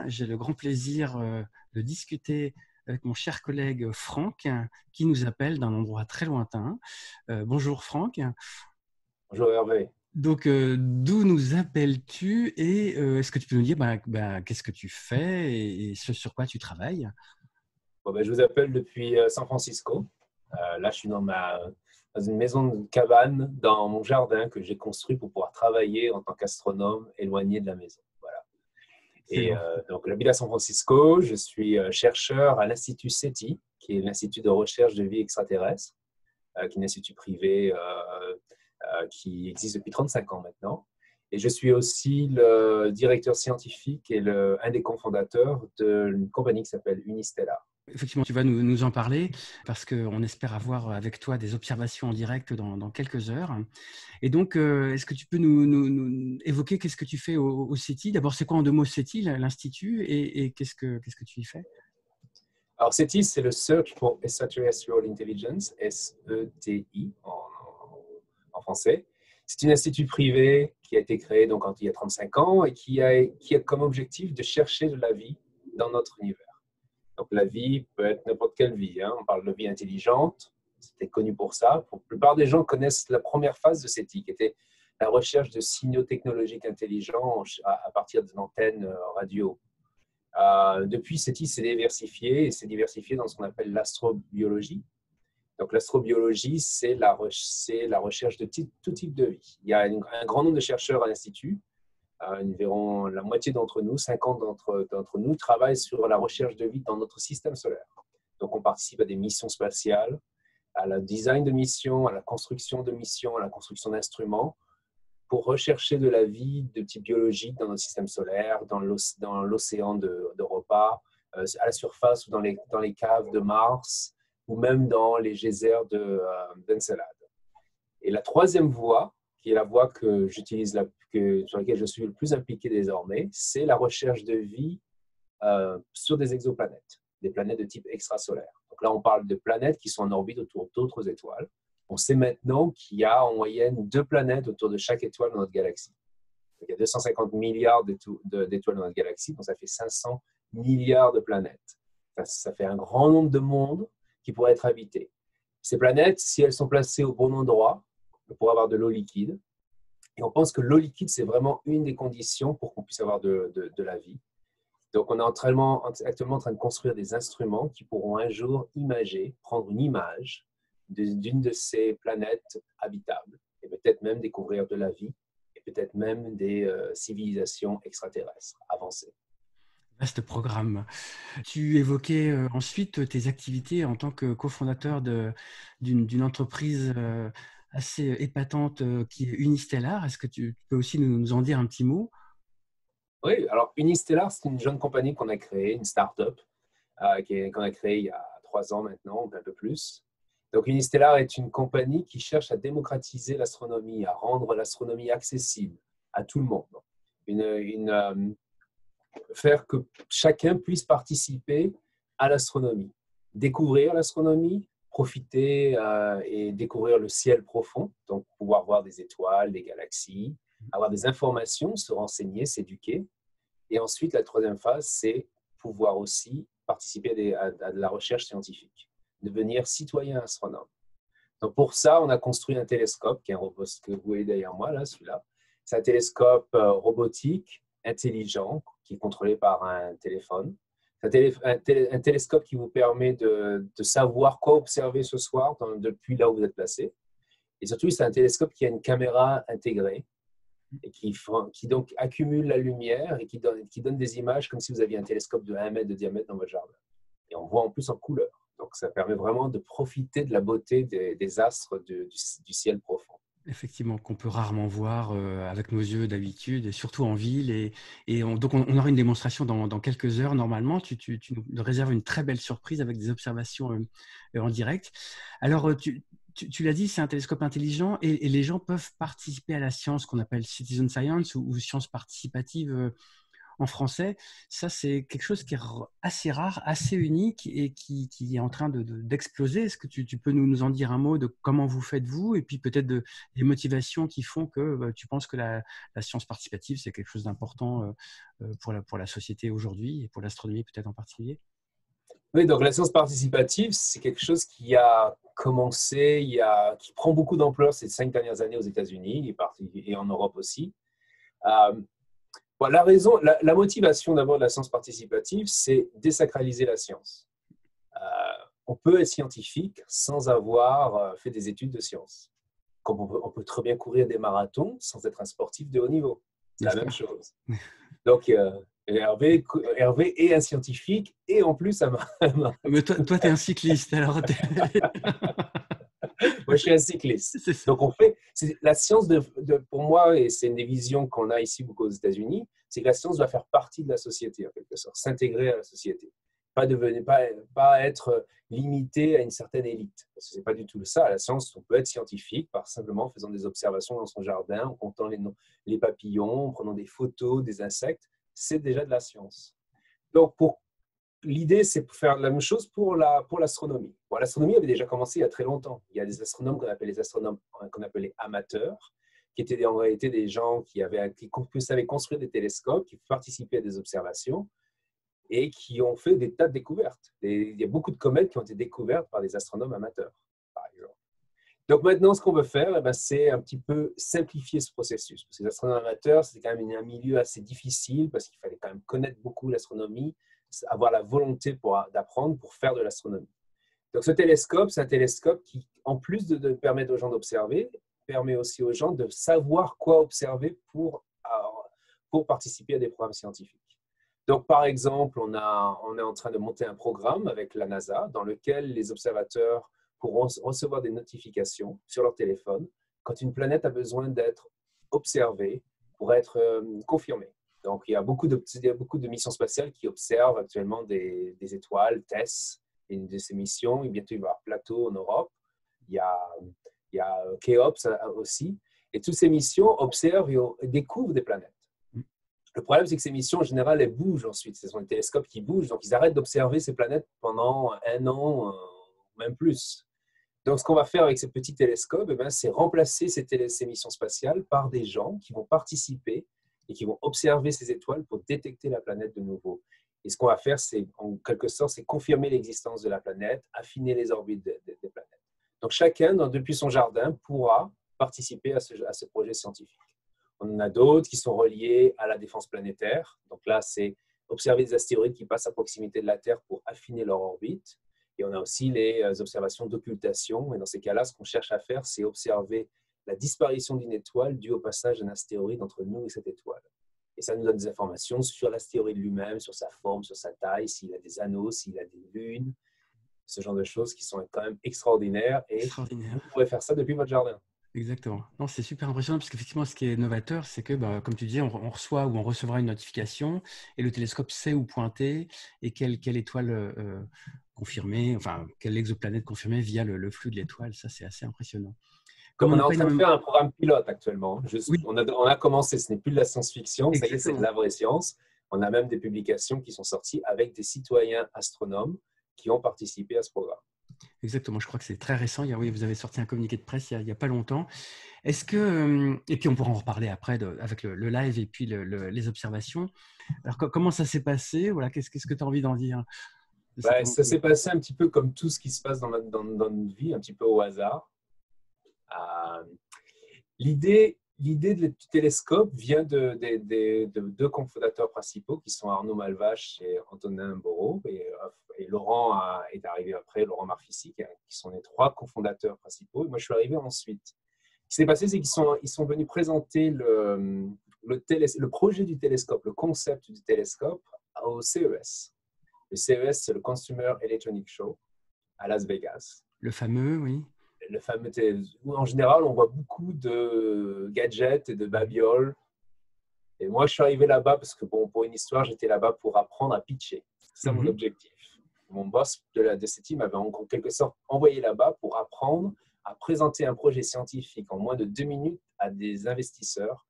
matin, j'ai le grand plaisir de discuter avec mon cher collègue Franck, qui nous appelle d'un endroit très lointain. Bonjour Franck. Bonjour Hervé. Donc, d'où nous appelles-tu et est-ce que tu peux nous dire qu'est-ce que tu fais et ce sur quoi tu travailles? Je vous appelle depuis San Francisco. Là, je suis dans une maison de cabane dans mon jardin que j'ai construit pour pouvoir travailler en tant qu'astronome éloigné de la maison. Voilà. Et Excellent. donc, j'habite à San Francisco. Je suis chercheur à l'Institut SETI, qui est l'Institut de recherche de vie extraterrestre, qui est un institut privé qui existe depuis 35 ans maintenant. Et je suis aussi le directeur scientifique et un des cofondateurs d'une compagnie qui s'appelle Unistellar. Effectivement, tu vas nous en parler parce qu'on espère avoir avec toi des observations en direct dans quelques heures. Et donc, est-ce que tu peux nous évoquer qu'est-ce que tu fais au CETI? D'abord, c'est quoi en deux mots CETI, l'Institut, et qu'est-ce que tu y fais? Alors, SETI, c'est le Search for Extraterrestrial Intelligence, SETI en français. C'est un institut privé qui a été créé donc, il y a 35 ans et qui a comme objectif de chercher de la vie dans notre univers. Donc, la vie peut être n'importe quelle vie. On parle de vie intelligente, c'était connu pour ça. La plupart des gens connaissent la première phase de SETI, qui était la recherche de signaux technologiques intelligents à partir d'une antenne radio. Depuis, SETI s'est diversifié et s'est diversifié dans ce qu'on appelle l'astrobiologie. Donc, l'astrobiologie, c'est la recherche de tout type de vie. Il y a un grand nombre de chercheurs à l'Institut. Environ la moitié d'entre nous, 50 d'entre nous, travaillent sur la recherche de vie dans notre système solaire. Donc, on participe à des missions spatiales, à la design de missions, à la construction de missions, à la construction d'instruments pour rechercher de la vie de type biologique dans notre système solaire, dans l'océan d'Europa, à la surface ou dans les caves de Mars, ou même dans les geysers d'Encelade. Et la troisième voie, qui est la voie que j'utilise, sur laquelle je suis le plus impliqué désormais, c'est la recherche de vie sur des exoplanètes, des planètes de type extrasolaire. Donc là, on parle de planètes qui sont en orbite autour d'autres étoiles. On sait maintenant qu'il y a en moyenne 2 planètes autour de chaque étoile dans notre galaxie. Donc, il y a 250 milliards d'étoiles dans notre galaxie, donc ça fait 500 milliards de planètes. Ça fait un grand nombre de mondes qui pourraient être habités. Ces planètes, si elles sont placées au bon endroit, on pourrait avoir de l'eau liquide. Et on pense que l'eau liquide, c'est vraiment une des conditions pour qu'on puisse avoir de la vie. Donc, on est actuellement en train de construire des instruments qui pourront un jour prendre une image d'une de ces planètes habitables et peut-être même découvrir de la vie et peut-être même des civilisations extraterrestres avancées. Vaste programme. Tu évoquais ensuite tes activités en tant que cofondateur d'une entreprise assez épatante qui est Unistellar. Est-ce que tu peux aussi nous en dire un petit mot? Oui, alors Unistellar, c'est une jeune compagnie qu'on a créée, une start-up qu'on a créée il y a 3 ans maintenant, un peu plus. Donc Unistellar est une compagnie qui cherche à démocratiser l'astronomie, à rendre l'astronomie accessible à tout le monde. Faire que chacun puisse participer à l'astronomie, découvrir l'astronomie, profiter et découvrir le ciel profond, donc pouvoir voir des étoiles, des galaxies, avoir des informations, se renseigner, s'éduquer. Et ensuite, la troisième phase, c'est pouvoir aussi participer à de la recherche scientifique, devenir citoyen astronome. Donc pour ça, on a construit un télescope, qui est un robot que vous voyez derrière moi, là, celui-là. C'est un télescope robotique, intelligent, qui est contrôlé par un téléphone. C'est un télescope qui vous permet de savoir quoi observer ce soir depuis là où vous êtes placé. Et surtout, c'est un télescope qui a une caméra intégrée et qui donc accumule la lumière et qui donne des images comme si vous aviez un télescope de 1 mètre de diamètre dans votre jardin. Et on voit en plus en couleur. Donc, ça permet vraiment de profiter de la beauté des astres du ciel profond. Effectivement, qu'on peut rarement voir avec nos yeux d'habitude, et surtout en ville. Donc, on aura une démonstration dans quelques heures normalement. Tu nous réserves une très belle surprise avec des observations en direct. Alors, tu l'as dit, c'est un télescope intelligent et les gens peuvent participer à la science qu'on appelle citizen science ou science participative en français. Ça, c'est quelque chose qui est assez rare, assez unique et qui est en train d'exploser. Est-ce que tu peux nous en dire un mot de comment vous faites vous et puis peut-être des motivations qui font que tu penses que la science participative, c'est quelque chose d'important pour la société aujourd'hui et pour l'astronomie peut-être en particulier? Oui, donc la science participative, c'est quelque chose qui a commencé, qui prend beaucoup d'ampleur ces 5 dernières années aux États-Unis et en Europe aussi. Euh, bon, la motivation d'abord de la science participative, c'est désacraliser la science. On peut être scientifique sans avoir fait des études de science. Comme on peut très bien courir des marathons sans être un sportif de haut niveau. C'est la N'est-ce même pas? chose. Donc, Hervé est un scientifique et en plus un Mais toi, tu es un cycliste, alors moi, je suis un cycliste. c'est ça. Donc, la science, pour moi, et c'est une des visions qu'on a ici beaucoup aux États-Unis, c'est que la science doit faire partie de la société, en quelque sorte, s'intégrer à la société. Pas être limité à une certaine élite. Parce que ce n'est pas du tout ça. La science, on peut être scientifique par simplement faisant des observations dans son jardin, en comptant les papillons, en prenant des photos des insectes. C'est déjà de la science. Donc, l'idée, c'est de faire la même chose pour l'astronomie. Bon, l'astronomie avait déjà commencé il y a très longtemps. Il y a des astronomes qu'on appelle les astronomes qu'on appelait amateurs, qui étaient en réalité des gens qui savaient construire des télescopes, qui participaient à des observations et qui ont fait des tas de découvertes. Il y a beaucoup de comètes qui ont été découvertes par des astronomes amateurs, par exemple. Donc maintenant, ce qu'on veut faire, c'est un petit peu simplifier ce processus. Parce que les astronomes amateurs, c'était quand même un milieu assez difficile parce qu'il fallait quand même connaître beaucoup l'astronomie, avoir la volonté d'apprendre pour faire de l'astronomie. Donc ce télescope, c'est un télescope qui, en plus de permettre aux gens d'observer, permet aussi aux gens de savoir quoi observer pour participer à des programmes scientifiques. Donc, par exemple, on est en train de monter un programme avec la NASA dans lequel les observateurs pourront recevoir des notifications sur leur téléphone quand une planète a besoin d'être observée pour être confirmée. Donc, il y a beaucoup de missions spatiales qui observent actuellement des étoiles, TESS, une de ces missions. Et bientôt, il va y avoir Plato en Europe. Il y a Cheops aussi. Et toutes ces missions observent et découvrent des planètes. Le problème, c'est que ces missions, en général, elles bougent ensuite. Ce sont des télescopes qui bougent, donc ils arrêtent d'observer ces planètes pendant 1 an, même plus. Donc, ce qu'on va faire avec ces petits télescopes, c'est remplacer ces missions spatiales par des gens qui vont participer et qui vont observer ces étoiles pour détecter la planète de nouveau. Et ce qu'on va faire, c'est en quelque sorte, c'est confirmer l'existence de la planète, affiner les orbites des planètes. Donc, chacun, depuis son jardin, pourra participer à ce projet scientifique. On en a d'autres qui sont reliés à la défense planétaire. Donc là, c'est observer des astéroïdes qui passent à proximité de la Terre pour affiner leur orbite. Et on a aussi les observations d'occultation. Et dans ces cas-là, ce qu'on cherche à faire, c'est observer la disparition d'une étoile due au passage d'un astéroïde entre nous et cette étoile. Et ça nous donne des informations sur l'astéroïde lui-même, sur sa forme, sur sa taille, s'il a des anneaux, s'il a des lunes, ce genre de choses qui sont quand même extraordinaires. Et vous Extraordinaire. pourrez faire ça depuis votre jardin. Exactement. Non, c'est super impressionnant parce qu'effectivement, ce qui est novateur, c'est que, comme tu disais, on reçoit ou on recevra une notification et le télescope sait où pointer et quelle étoile confirmée, enfin, quelle exoplanète confirmée via le flux de l'étoile. Ça, c'est assez impressionnant. Comme Donc, on on est n'a en pas train de énormément. faire un programme pilote actuellement. Oui, On a commencé, ce n'est plus de la science-fiction, ça y est, c'est de exactement. la vraie science. On a même des publications qui sont sorties avec des citoyens astronomes qui ont participé à ce programme. Exactement. Je crois que c'est très récent. Oui, vous avez sorti un communiqué de presse il y a pas longtemps. Est-ce que, et puis on pourra en reparler après avec le live et puis les observations. Alors, comment ça s'est passé? Voilà, qu'est-ce que tu as envie d'en dire de cette Ça aventure? s'est passé un petit peu comme tout ce qui se passe dans notre vie, un petit peu au hasard. Euh, L'idée du télescope vient de deux cofondateurs principaux qui sont Arnaud Malvache et Antonin Borot. Et Laurent est arrivé après, Laurent Marfissi, qui sont les trois cofondateurs principaux. Et moi, je suis arrivé ensuite. Ce qui s'est passé, c'est qu'ils sont venus présenter le projet du télescope, le concept du télescope au CES. Le CES, c'est le Consumer Electronics Show à Las Vegas. Le fameux, oui. Le fameux où en général, on voit beaucoup de gadgets et de babioles. Et moi, je suis arrivé là-bas parce que, bon, pour une histoire, j'étais là-bas pour apprendre à pitcher. C'est ça mon Mhm. objectif. Mon boss de cette team m'avait en quelque sorte envoyé là-bas pour apprendre à présenter un projet scientifique en moins de 2 minutes à des investisseurs.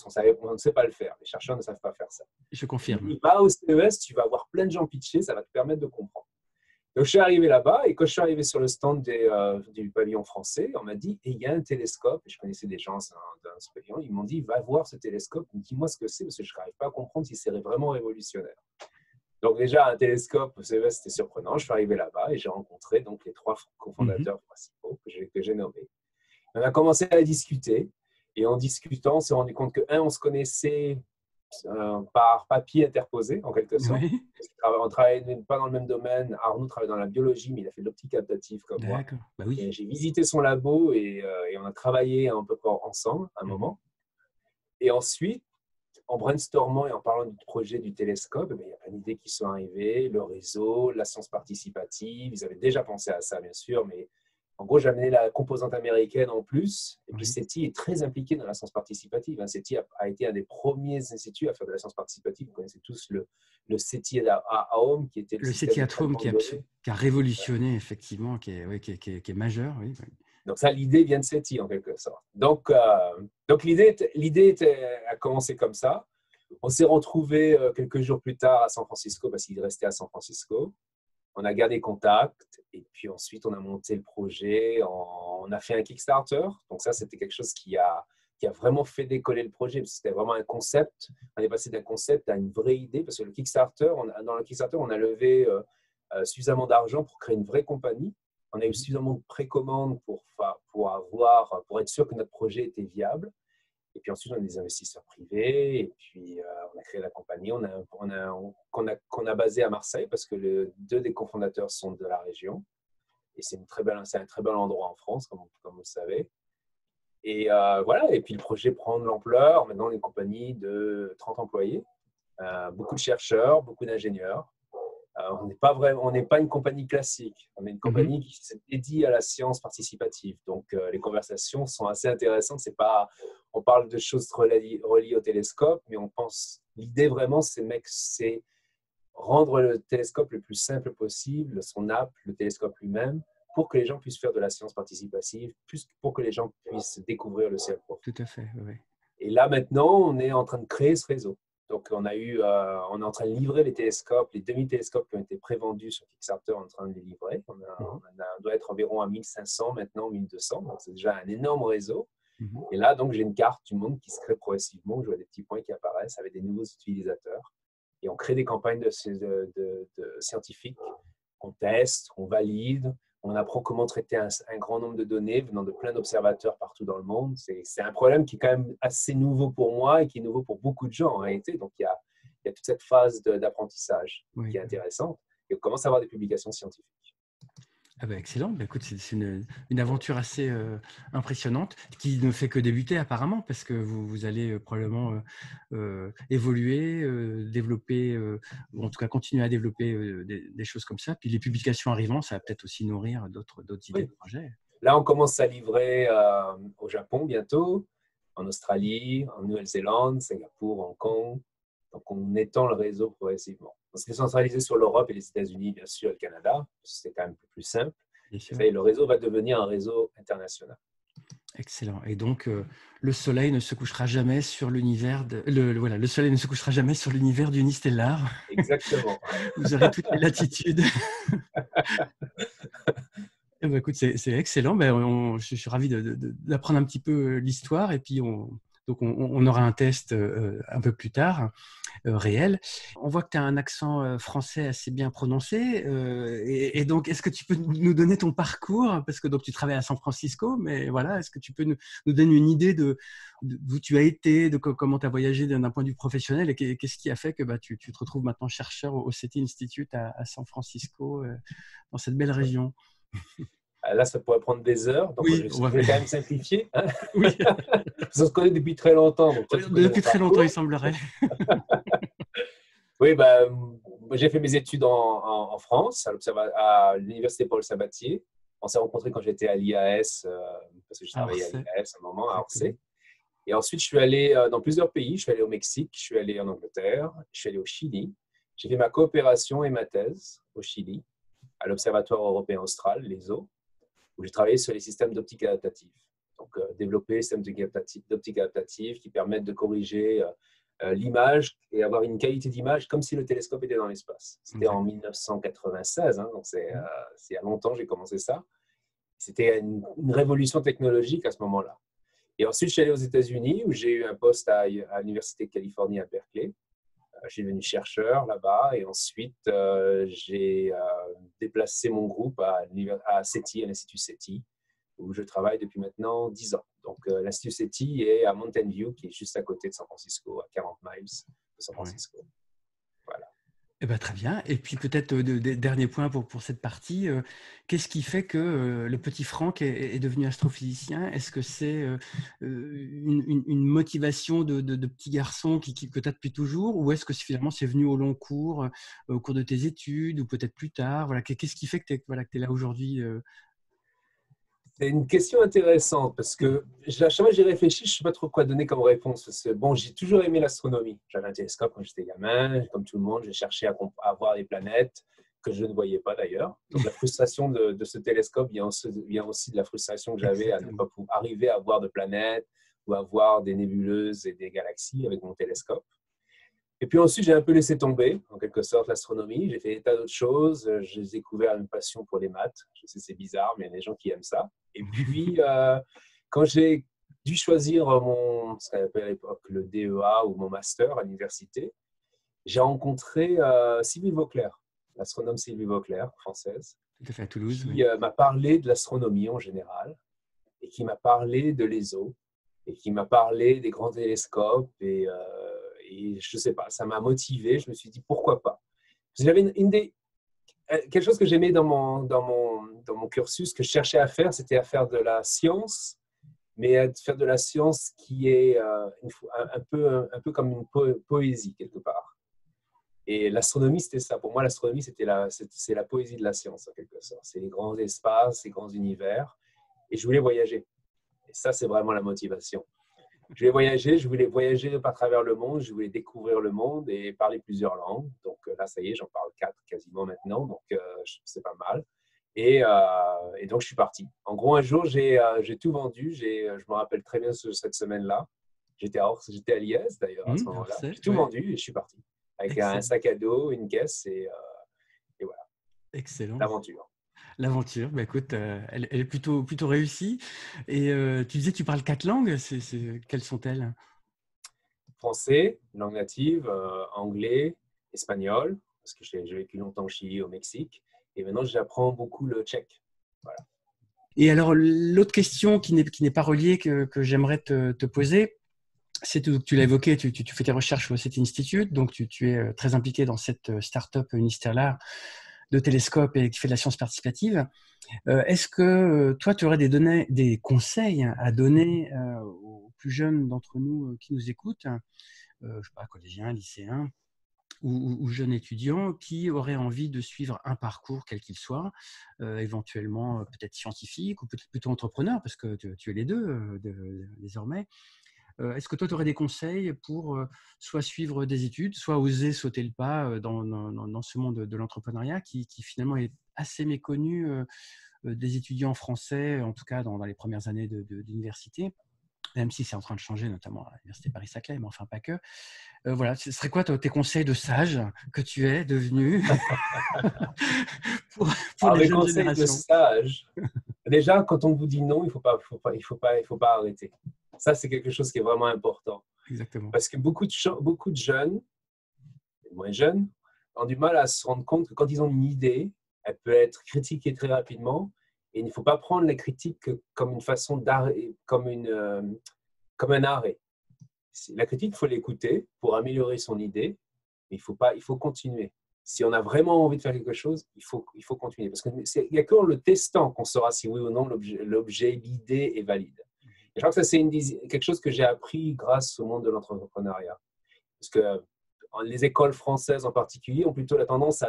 on ne sait pas le faire. Les chercheurs ne savent pas faire ça. Je confirme. Il va au CES, tu vas avoir plein de gens pitcher, ça va te permettre de comprendre. Donc, je suis arrivé là-bas et quand je suis arrivé sur le stand du pavillon français, on m'a dit, il y a un télescope. Et je connaissais des gens dans ce pavillon. Ils m'ont dit, va voir ce télescope, dis-moi ce que c'est parce que je n'arrive pas à comprendre si c'est vraiment révolutionnaire. Donc déjà, un télescope au CES, c'était surprenant. Je suis arrivé là-bas et j'ai rencontré donc les 3 cofondateurs principaux que j'ai nommés. On a commencé à discuter et en discutant, on s'est rendu compte que, on se connaissait par papier interposé, en quelque sorte. Oui. On ne travaillait pas dans le même domaine. Arnaud travaille dans la biologie, mais il a fait de l'optique adaptative comme moi. D'accord. Bah oui. Et j'ai visité son labo et on a travaillé un peu ensemble un moment. Et ensuite, en brainstormant et en parlant du projet du télescope, il y a plein d'idées qui sont arrivées, le réseau, la science participative. Ils avaient déjà pensé à ça, bien sûr, mais en gros, j'ai amené la composante américaine en plus. Et puis, CETI est très impliqué dans la science participative. CETI a été un des premiers instituts à faire de la science participative. Vous connaissez tous le CETI à Home, qui était le CETI at Home qui a révolutionné, effectivement, qui est majeur. Oui. Donc ça, l'idée vient de CETI en quelque sorte. Donc l'idée a commencé comme ça. On s'est retrouvés quelques jours plus tard à San Francisco parce qu'il restait à San Francisco. On a gardé contact et puis ensuite on a monté le projet. On a fait un Kickstarter. Donc ça, c'était quelque chose qui a vraiment fait décoller le projet. C'était vraiment un concept. On est passé d'un concept à une vraie idée parce que dans le Kickstarter, on a levé suffisamment d'argent pour créer une vraie compagnie. On a eu suffisamment de précommandes pour être sûr que notre projet était viable. Et puis ensuite, on a des investisseurs privés. Et puis, on a créé la compagnie qu'on a basée à Marseille parce que 2 des cofondateurs sont de la région. Et c'est un très bel endroit en France, comme vous le savez. Et voilà. Et puis, le projet prend de l'ampleur. Maintenant, on est une compagnie de 30 employés, beaucoup de chercheurs, beaucoup d'ingénieurs. On n'est pas une compagnie classique. On est une compagnie qui se dédie à la science participative. Donc, les conversations sont assez intéressantes. On parle de choses reliées au télescope, mais l'idée vraiment, c'est rendre le télescope le plus simple possible, son app, le télescope lui-même, pour que les gens puissent faire de la science participative, pour que les gens puissent découvrir le ciel profond. Tout à fait, oui. Et là, maintenant, on est en train de créer ce réseau. Donc, on est en train de livrer les télescopes, les demi-télescopes qui ont été prévendus sur Kickstarter, on est en train de les livrer. On doit être environ à 1500 maintenant, 1200. Donc, c'est déjà un énorme réseau. Et là, donc, j'ai une carte du monde qui se crée progressivement, où je vois des petits points qui apparaissent avec des nouveaux utilisateurs. Et on crée des campagnes de scientifiques. On teste, on valide, on apprend comment traiter un grand nombre de données venant de plein d'observateurs partout dans le monde. C'est un problème qui est quand même assez nouveau pour moi et qui est nouveau pour beaucoup de gens en réalité. Donc, il y a toute cette phase d'apprentissage qui est intéressante. Et on commence à avoir des publications scientifiques. Ah bah excellent, bah écoute, c'est une aventure assez impressionnante qui ne fait que débuter apparemment parce que vous allez probablement évoluer, développer, ou en tout cas continuer à développer des choses comme ça. Puis les publications arrivant, ça va peut-être aussi nourrir d'autres idées de projets. Là, on commence à livrer au Japon bientôt, en Australie, en Nouvelle-Zélande, Singapour, Hong Kong. Donc, on étend le réseau progressivement. On s'est centralisé sur l'Europe et les États-Unis, bien sûr, et le Canada. C'est quand même plus simple. Et le réseau va devenir un réseau international. Excellent. Et donc, le soleil ne se couchera jamais sur l'univers le soleil ne se couchera jamais sur l'univers d'Unistellar. Exactement. Vous aurez toutes les latitudes. Eh ben, écoute, c'est excellent. Je suis ravi d'apprendre un petit peu l'histoire et puis on aura un test un peu plus tard, réel. On voit que tu as un accent français assez bien prononcé. Et donc, est-ce que tu peux nous donner ton parcours? Parce que donc, tu travailles à San Francisco, mais voilà, est-ce que tu peux nous donner une idée d'où tu as été, de comment tu as voyagé d'un point de vue professionnel et qu'est-ce qui a fait que tu te retrouves maintenant chercheur au CETI Institute à San Francisco, dans cette belle région? Là, ça pourrait prendre des heures, donc je vais quand même simplifier. Hein. Oui. On se connaît depuis très longtemps. Donc depuis très longtemps, il semblerait. Oui, j'ai fait mes études en France, à l'université Paul Sabatier. On s'est rencontrés quand j'étais à l'IAS, parce que je travaillais à l'IAS à un moment, à Orsay. Et ensuite, je suis allé dans plusieurs pays. Je suis allé au Mexique, je suis allé en Angleterre, je suis allé au Chili. J'ai fait ma coopération et ma thèse au Chili, à l'Observatoire européen austral, l'ESO, où j'ai travaillé sur les systèmes d'optique adaptative. Donc, développer des systèmes d'optique adaptative qui permettent de corriger l'image et avoir une qualité d'image comme si le télescope était dans l'espace. C'était en 1996, hein, donc c'est il y a longtemps que j'ai commencé ça. C'était une révolution technologique à ce moment-là. Et ensuite, je suis allé aux États-Unis où j'ai eu un poste à l'Université de Californie à Berkeley. Je suis devenu chercheur là-bas et ensuite j'ai déplacé mon groupe à SETI, à l'Institut SETI, où je travaille depuis maintenant 10 ans. Donc, l'Institut SETI est à Mountain View, qui est juste à côté de San Francisco, à 40 miles de San Francisco. Voilà. Eh ben, très bien. Et puis peut-être dernier point pour cette partie, qu'est-ce qui fait que le petit Franck est devenu astrophysicien? Est-ce que c'est une motivation de petit garçon que tu as depuis toujours, ou est-ce que finalement c'est venu au long cours, au cours de tes études, ou peut-être plus tard? Voilà, qu'est-ce qui fait que tu es là aujourd'hui? C'est une question intéressante parce que chaque fois que j'y réfléchis, je ne sais pas trop quoi donner comme réponse. Parce que, bon, j'ai toujours aimé l'astronomie. J'avais un télescope quand j'étais gamin. Comme tout le monde, j'ai cherché à voir les planètes que je ne voyais pas d'ailleurs. Donc, la frustration de ce télescope vient aussi de la frustration que j'avais à ne pas arriver à voir de planètes ou à voir des nébuleuses et des galaxies avec mon télescope. Et puis ensuite, j'ai un peu laissé tomber, en quelque sorte, l'astronomie. J'ai fait des tas d'autres choses. J'ai découvert une passion pour les maths. Je sais, c'est bizarre, mais il y a des gens qui aiment ça. Et puis, quand j'ai dû choisir ce qu'on appelait à l'époque le DEA ou mon master à l'université, j'ai rencontré Sylvie Vauclair, l'astronome Sylvie Vauclair, française, Tout à fait, à Toulouse. qui m'a parlé de l'astronomie en général et qui m'a parlé de l'ESO et qui m'a parlé des grands télescopes et je ne sais pas, ça m'a motivé. Je me suis dit, pourquoi pas? J'avais quelque chose que j'aimais dans mon cursus, que je cherchais à faire, c'était à faire de la science, mais à faire de la science qui est un peu comme une poésie, quelque part. Et l'astronomie, c'était ça. Pour moi, l'astronomie, c'est la poésie de la science, en quelque sorte. C'est les grands espaces, les grands univers. Et je voulais voyager. Et ça, c'est vraiment la motivation. Je voulais voyager à travers le monde, je voulais découvrir le monde et parler plusieurs langues. Donc là, ça y est, j'en parle 4 quasiment maintenant, donc c'est pas mal. Et donc, je suis parti. En gros, un jour, j'ai tout vendu. Je me rappelle très bien cette semaine-là. J'étais à Liège, d'ailleurs, à ce moment-là. J'ai tout vendu et je suis parti. Avec un sac à dos, une caisse et voilà. Excellent. L'aventure. L'aventure, bah écoute, elle est plutôt réussie. Et tu disais que tu parles 4 langues, quelles sont-elles? Français, langue native, anglais, espagnol, parce que j'ai vécu longtemps au Chili, au Mexique. Et maintenant, j'apprends beaucoup le tchèque. Voilà. Et alors, l'autre question qui n'est pas reliée que j'aimerais te poser, c'est que tu l'as évoqué, tu fais tes recherches au SETI Institute, donc tu es très impliqué dans cette start-up Unistellar de télescope et qui fait de la science participative. Est-ce que toi, tu aurais des conseils à donner aux plus jeunes d'entre nous qui nous écoutent, je ne sais pas, collégiens, lycéens ou jeunes étudiants qui auraient envie de suivre un parcours quel qu'il soit, éventuellement peut-être scientifique ou peut-être plutôt entrepreneur, parce que tu es les deux désormais. Est-ce que toi, tu aurais des conseils pour soit suivre des études, soit oser sauter le pas dans ce monde de l'entrepreneuriat qui finalement est assez méconnu des étudiants français, en tout cas dans les premières années d'université, même si c'est en train de changer, notamment à l'Université Paris-Saclay, mais enfin pas que. Voilà, ce serait quoi tes conseils de sage que tu es devenu pour les mes jeunes conseils de générations? sage, déjà, quand on vous dit non, il ne faut pas arrêter. Ça, c'est quelque chose qui est vraiment important. Exactement. Parce que beaucoup de jeunes, moins jeunes, ont du mal à se rendre compte que quand ils ont une idée, elle peut être critiquée très rapidement. Et il ne faut pas prendre la critique comme une façon d'arrêt, comme un arrêt. La critique, il faut l'écouter pour améliorer son idée, mais il faut continuer. Si on a vraiment envie de faire quelque chose, il faut continuer. Parce qu'il n'y a qu'en le testant qu'on saura si oui ou non l'objet, l'idée est valide. Et je crois que ça, c'est quelque chose que j'ai appris grâce au monde de l'entrepreneuriat. Parce que les écoles françaises en particulier ont plutôt la tendance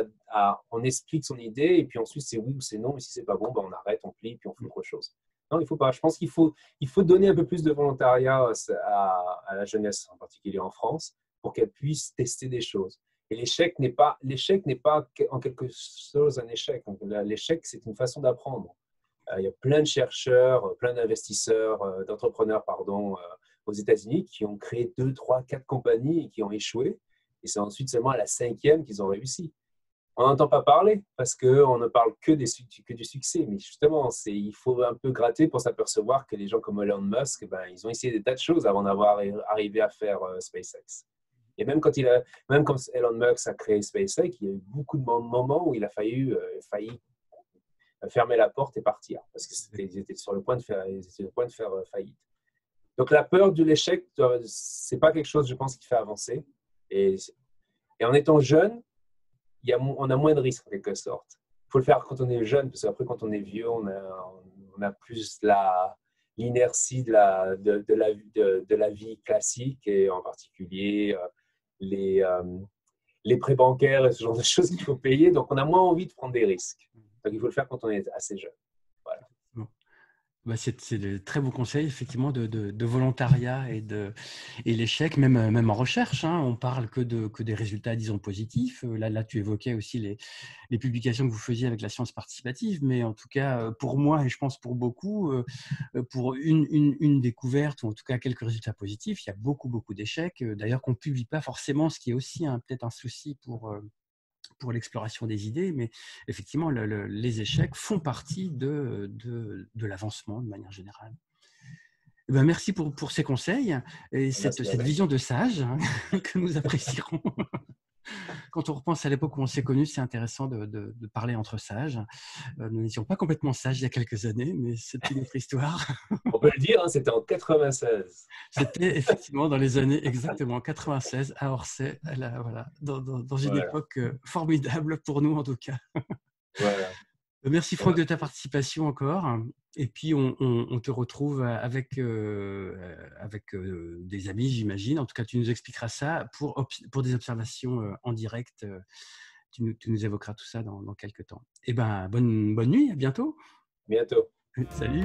on explique son idée et puis ensuite c'est oui ou c'est non. Et si c'est pas bon, ben on arrête, on plie, puis on fait autre chose. Non, il faut pas. Je pense qu'il faut donner un peu plus de volontariat à la jeunesse, en particulier en France, pour qu'elle puisse tester des choses. Et l'échec n'est pas en quelque chose un échec. L'échec, c'est une façon d'apprendre. Il y a plein de chercheurs, plein d'investisseurs, d'entrepreneurs, pardon, aux États-Unis qui ont créé 2, 3, 4 compagnies et qui ont échoué. Et c'est ensuite seulement à la 5e qu'ils ont réussi. On n'entend pas parler parce qu'on ne parle que du succès. Mais justement, il faut un peu gratter pour s'apercevoir que les gens comme Elon Musk, ben, ils ont essayé des tas de choses avant d'avoir arrivé à faire SpaceX. Et même quand Elon Musk a créé SpaceX, il y a eu beaucoup de moments où il a failli fermer la porte et partir parce qu'ils étaient sur le point de faire faillite. Donc la peur de l'échec, c'est pas quelque chose, je pense, qui fait avancer. Et en étant jeune, on a moins de risques en quelque sorte. Il faut le faire quand on est jeune, parce qu'après, quand on est vieux, on a plus l'inertie de la vie classique, et en particulier les prêts bancaires et ce genre de choses qu'il faut payer. Donc, on a moins envie de prendre des risques. Donc, il faut le faire quand on est assez jeune. Voilà. Bah, c'est de très bons conseils, effectivement, de volontariat et l'échec, même en recherche. Hein, on parle que des résultats, disons, positifs. Là, tu évoquais aussi les publications que vous faisiez avec la science participative, mais en tout cas, pour moi, et je pense pour beaucoup, pour une découverte, ou en tout cas quelques résultats positifs, il y a beaucoup, beaucoup d'échecs. D'ailleurs, qu'on ne publie pas forcément, ce qui est aussi peut-être un souci pour l'exploration des idées, mais effectivement, les échecs font partie de l'avancement de manière générale. Eh ben, merci pour ces conseils et cette vision de sage, hein, que nous apprécierons. Quand on repense à l'époque où on s'est connus, c'est intéressant de parler entre sages. Nous n'étions pas complètement sages il y a quelques années, mais c'est une autre histoire. On peut le dire, hein, c'était en 96. C'était effectivement dans les années exactement 96 à Orsay, voilà, dans une époque formidable pour nous en tout cas. Voilà. Merci Franck de ta participation encore. Et puis on te retrouve avec des amis, j'imagine. En tout cas, tu nous expliqueras ça pour des observations en direct. Tu nous évoqueras tout ça dans quelques temps. Eh ben, bonne nuit, à bientôt. Bientôt. Salut.